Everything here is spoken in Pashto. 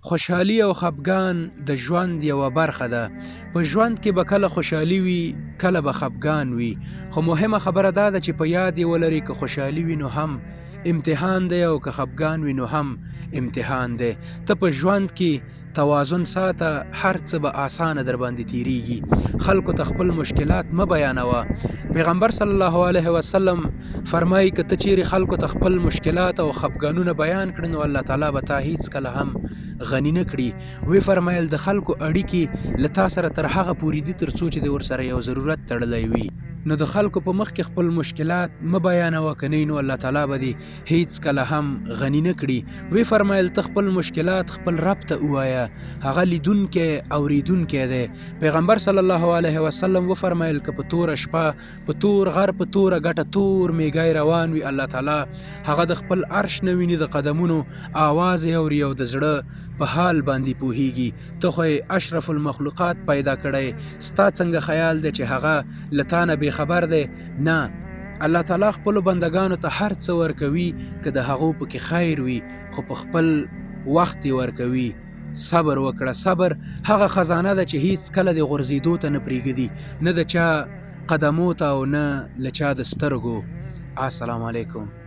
خوشحالي او خفګان د ژوند یوه برخه ده. په ژوند کې به کله خوشحالي وي، کله به خفګان وي، خو مهمه خبره دا ده چې په یاد یې ولرئ که خوشحالي وي نو هم امتحان دی او که خفګان وي نو هم امتحان دی. ته په ژوند کې توازن ساته، هر څه به آسانه در باندې تیریږي. خلکو ته خپل مشکلات مه بیانوه. پیغمبر صلی الله علیه وسلم فرمایي که ته چیرې خلکو ته خپل مشکلات او خفګانونه بیان کړي نو الله تعالی به تا هیڅ کله هم غني نه کړي. وی فرمایل د خلکو اړیکې له تا سره تر هغه پورې دي تر څو چې د ورسره یو ضرورت تړلی وي. نو د خلکو په مخ کې خپل مشکلات مه بیانوه، که نه نو الله تعالی به دې هیڅ کله هم غني نه کړي. وی فرمایل ته خپل مشکلات خپل رب ته ووایه، هغه لیدونکی اوریدونکی دی. پیغمبر صلی الله علیه وسلم وفرمایل که په توره شپه په تور غر په توره ګټه تور میږی روان وي، الله تعالی هغه د خپل عرش نه ویني، د قدمونو آواز یې اوري او د زړه په حال باندې پوهیږي. ته خو اشرف المخلوقات پیدا کړی، ستا څنګه خیال دی چې هغه له تا نه خبر دی؟ نه، الله تعالی خپلو بندگانو ته هر څه ورکوي که د هغو پکې خیر وي، خو په خپل وخت یې ورکوي. صبر وکړه. صبر هغه خزانه ده چې هیڅ کله د غورځېدو ته نه پرېږدي، نه د چا قدمو ته او نه له چا د سترګو. السلام علیکم.